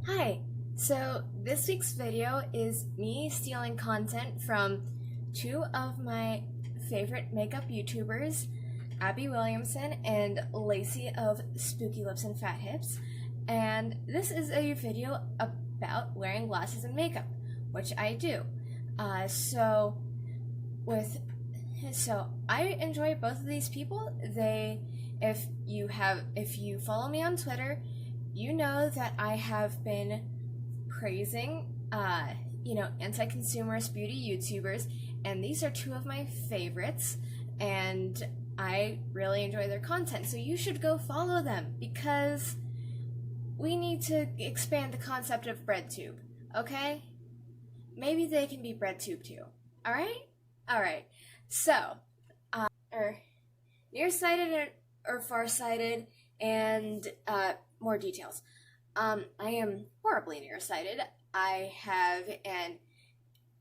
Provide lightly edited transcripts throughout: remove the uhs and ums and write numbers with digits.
Hi, so this week's video is me stealing content from two of my favorite makeup YouTubers, Abby Williamson and Lacey of Spooky Lips and Fat Hips, and this is a video about wearing glasses and makeup, which I do. So I enjoy both of these people. If you follow me on Twitter, you know that I have been praising, anti-consumerist beauty YouTubers, and these are two of my favorites, and I really enjoy their content, so you should go follow them, because we need to expand the concept of BreadTube, okay? Maybe they can be BreadTube too, alright? Alright, so, nearsighted or farsighted, and more details. I am horribly nearsighted. I have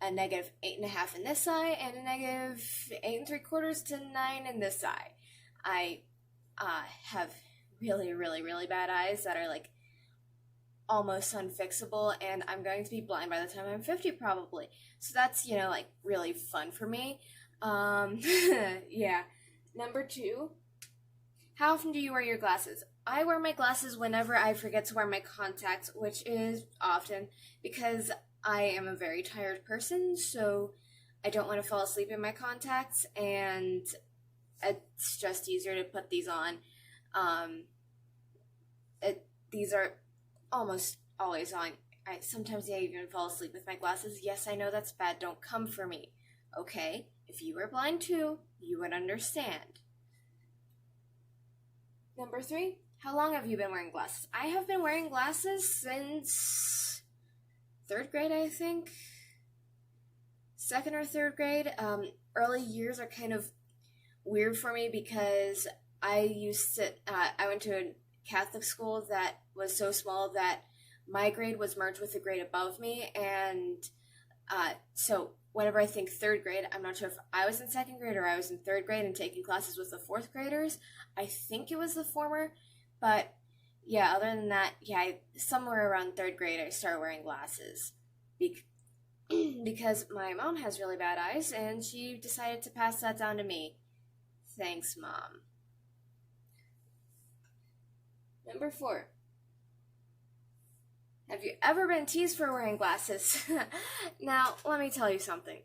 a negative 8.5 in this eye and a negative 8 3/4 to 9 in this eye. I have really bad eyes that are like almost unfixable, and I'm going to be blind by the time I'm 50 probably. So that's, like really fun for me. Yeah. Number 2, how often do you wear your glasses? I wear my glasses whenever I forget to wear my contacts, which is often because I am a very tired person, so I don't want to fall asleep in my contacts, and it's just easier to put these on. These are almost always on. Sometimes I even fall asleep with my glasses. Yes, I know that's bad. Don't come for me. Okay? If you were blind too, you would understand. Number 3, how long have you been wearing glasses? I have been wearing glasses since 3rd grade, I think. 2nd or 3rd grade. Early years are kind of weird for me because I went to a Catholic school that was so small that my grade was merged with the grade above me, and so whenever I think 3rd grade, I'm not sure if I was in 2nd grade or I was in 3rd grade and taking classes with the 4th graders. I think it was the former, but yeah, other than that, yeah, somewhere around 3rd grade I started wearing glasses because my mom has really bad eyes, and she decided to pass that down to me. Thanks, Mom. Number 4. Have you ever been teased for wearing glasses? Now, let me tell you something.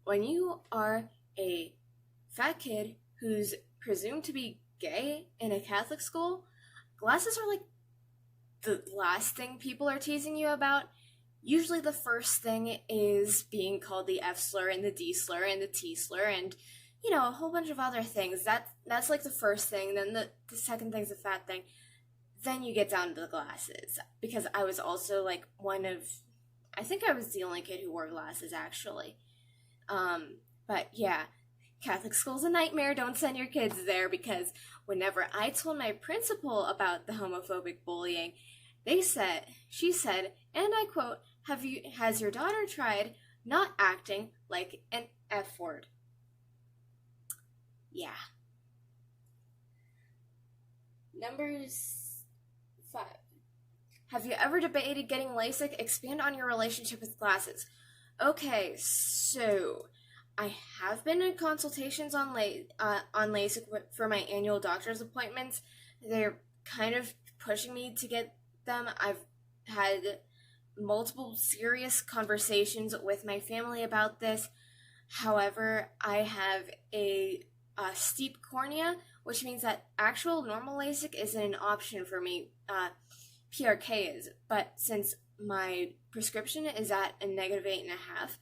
When you are a fat kid who's presumed to be gay in a Catholic school, glasses are like the last thing people are teasing you about. Usually the first thing is being called the F slur and the D slur and the T slur and, a whole bunch of other things. That's like the first thing. Then the second thing's the fat thing. Then you get down to the glasses, because I was also like I think I was the only kid who wore glasses actually. But yeah, Catholic school's a nightmare. Don't send your kids there, because whenever I told my principal about the homophobic bullying, she said, and I quote, has your daughter tried not acting like an F word? Yeah. Number 5. Have you ever debated getting LASIK? Expand on your relationship with glasses. Okay, so I have been in consultations on LASIK for my annual doctor's appointments. They're kind of pushing me to get them. I've had multiple serious conversations with my family about this. However, I have a steep cornea, which means that actual normal LASIK isn't an option for me. PRK is, but since my prescription is at a negative 8.5,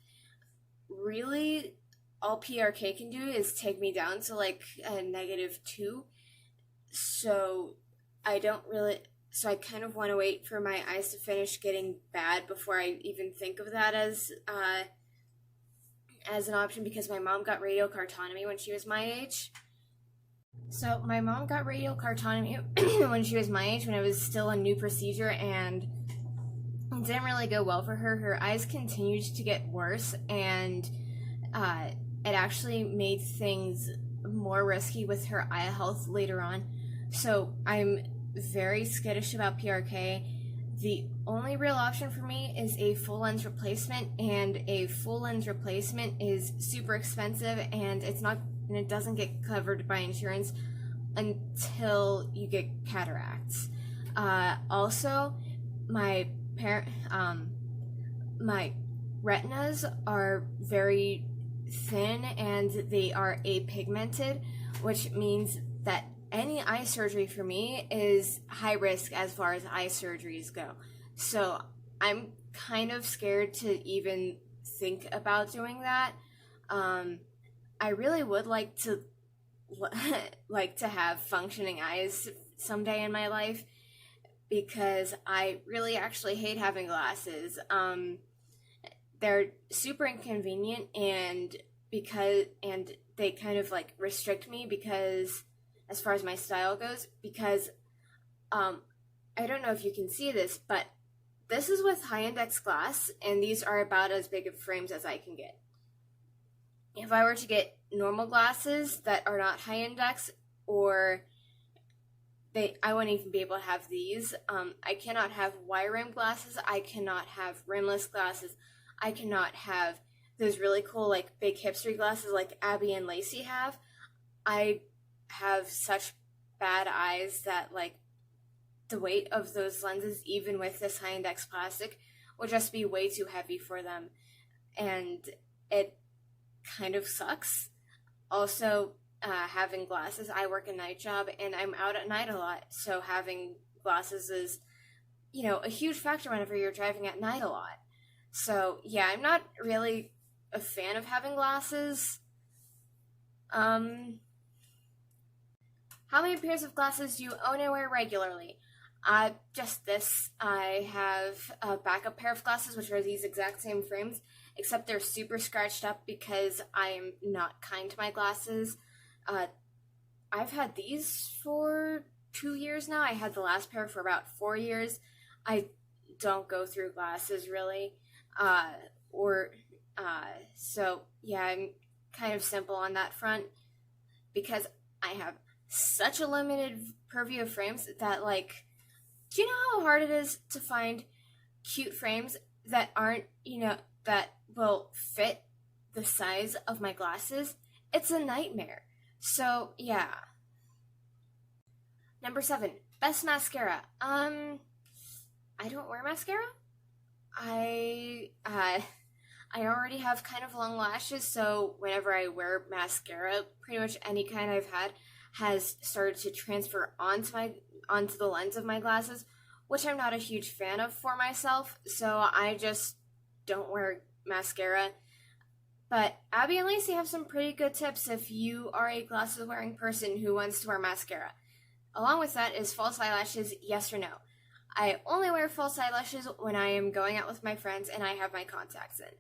really all PRK can do is take me down to like a negative 2. So I kind of want to wait for my eyes to finish getting bad before I even think of that as an option, because my mom got radiocartotomy when she was my age. So my mom got radiocartotomy when she was my age, when it was still a new procedure, and it didn't really go well for her. Her eyes continued to get worse, and it actually made things more risky with her eye health later on. So I'm very skittish about PRK. The only real option for me is a full lens replacement, and a full lens replacement is super expensive, and it doesn't get covered by insurance until you get cataracts. Also, my my retinas are very thin and they are apigmented, which means that any eye surgery for me is high risk as far as eye surgeries go. So I'm kind of scared to even think about doing that. I really would like to have functioning eyes someday in my life, because I really actually hate having glasses. They're super inconvenient, and they kind of like restrict me, because as far as my style goes, because I don't know if you can see this, but this is with high index glass, and these are about as big of frames as I can get. If I were to get normal glasses that are not high index, or I wouldn't even be able to have these. I cannot have wire rim glasses. I cannot have rimless glasses. I cannot have those really cool, like, big hipstery glasses like Abby and Lacey have. I have such bad eyes that, like, the weight of those lenses, even with this high index plastic, would just be way too heavy for them. And it kind of sucks. Also, having glasses, I work a night job and I'm out at night a lot, so having glasses is, a huge factor whenever you're driving at night a lot. So yeah, I'm not really a fan of having glasses. How many pairs of glasses do you own and wear regularly? Just this. I have a backup pair of glasses, which are these exact same frames, except they're super scratched up because I'm not kind to my glasses. I've had these for 2 years now. I had the last pair for about 4 years. I don't go through glasses really. So yeah, I'm kind of simple on that front, because I have such a limited purview of frames that, like, do you know how hard it is to find cute frames that aren't, that will fit the size of my glasses? It's a nightmare. So, yeah. Number 7, best mascara. I don't wear mascara. I already have kind of long lashes, so whenever I wear mascara, pretty much any kind I've had has started to transfer onto the lens of my glasses, which I'm not a huge fan of for myself, so I just don't wear mascara. But Abby and Lacey have some pretty good tips if you are a glasses-wearing person who wants to wear mascara. Along with that is false eyelashes, yes or no. I only wear false eyelashes when I am going out with my friends and I have my contacts in.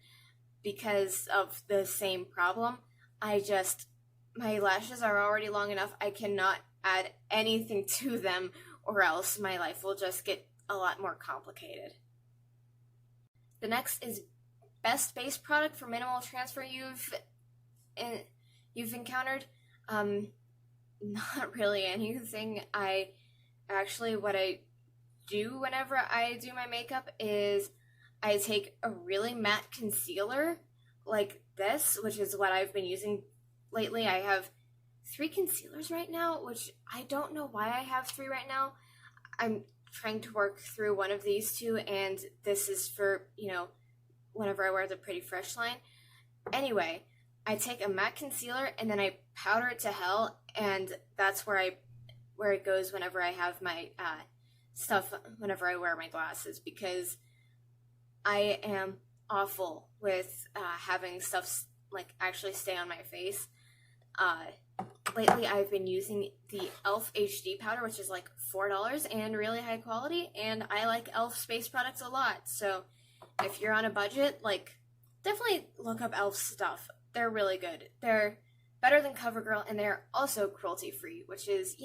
Because of the same problem, my lashes are already long enough. I cannot add anything to them, or else my life will just get a lot more complicated. The next is best base product for minimal transfer you've encountered. Not really anything. What I do whenever I do my makeup is I take a really matte concealer like this, which is what I've been using lately. I have 3 concealers right now, which I don't know why I have 3 right now. I'm trying to work through one of these 2, and this is for, whenever I wear the Pretty Fresh line. Anyway, I take a matte concealer and then I powder it to hell, and that's where it goes whenever I have my stuff, whenever I wear my glasses, because I am awful with having stuff like actually stay on my face. Lately I've been using the e.l.f. HD powder, which is like $4 and really high quality, and I like e.l.f. space products a lot, so if you're on a budget, definitely look up e.l.f. stuff. They're really good. They're better than CoverGirl, and they're also cruelty-free, which is,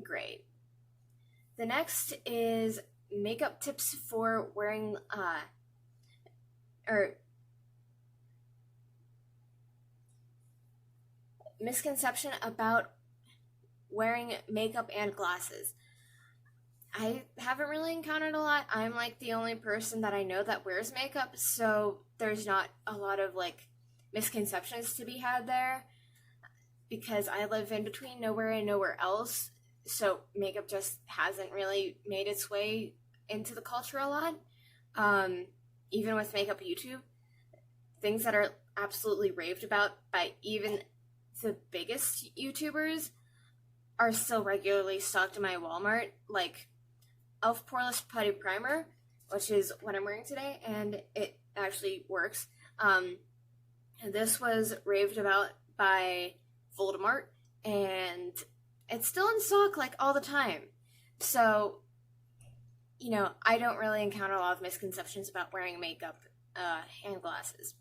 great. The next is makeup tips for wearing, misconception about wearing makeup and glasses. I haven't really encountered a lot. I'm like the only person that I know that wears makeup, so there's not a lot of like misconceptions to be had there because I live in between nowhere and nowhere else. So makeup just hasn't really made its way into the culture a lot. Even with makeup YouTube, things that are absolutely raved about by even the biggest YouTubers are still regularly stocked in my Walmart, like Elf Poreless Putty Primer, which is what I'm wearing today, and it actually works. This was raved about by Voldemort, and it's still in stock like all the time. So, I don't really encounter a lot of misconceptions about wearing makeup and glasses.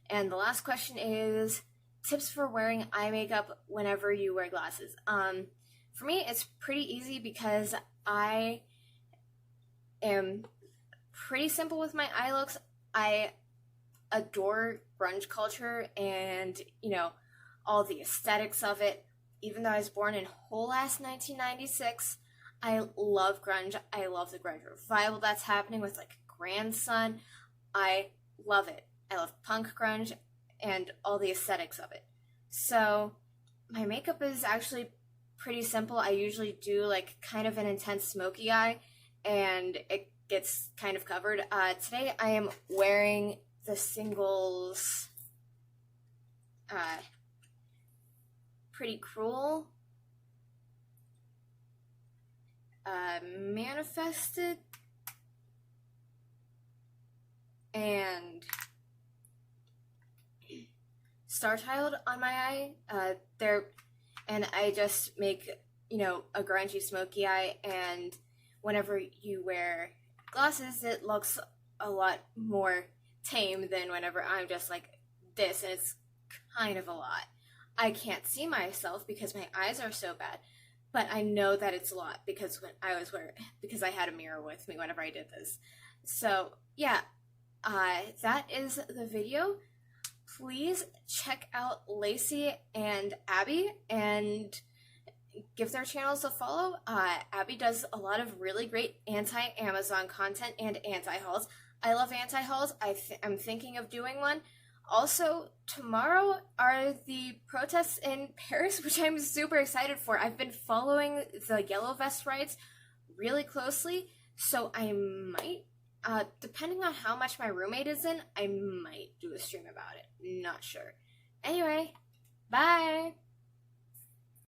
And the last question is tips for wearing eye makeup whenever you wear glasses. For me, it's pretty easy because I am pretty simple with my eye looks. I adore grunge culture and, all the aesthetics of it. Even though I was born in whole ass 1996, I love grunge. I love the grunge revival that's happening with like Grandson. I love it. I love punk grunge and all the aesthetics of it. So my makeup is actually pretty simple. I usually do like kind of an intense smoky eye and it gets kind of covered. Today I am wearing the Singles Pretty Cruel Manifested and Star Child on my eye. And I just make, a grungy smoky eye, and whenever you wear glasses, it looks a lot more tame than whenever I'm just like this, and it's kind of a lot. I can't see myself because my eyes are so bad, but I know that it's a lot because because I had a mirror with me whenever I did this. So yeah, that is the video. Please check out Lacey and Abby and give their channels a follow. Abby does a lot of really great anti-Amazon content and anti-hauls. I love anti-hauls. I'm thinking of doing one. Also, tomorrow are the protests in Paris, which I'm super excited for. I've been following the Yellow Vest riots really closely, so I might, depending on how much my roommate is in, I might do a stream about it. Not sure. Anyway, bye!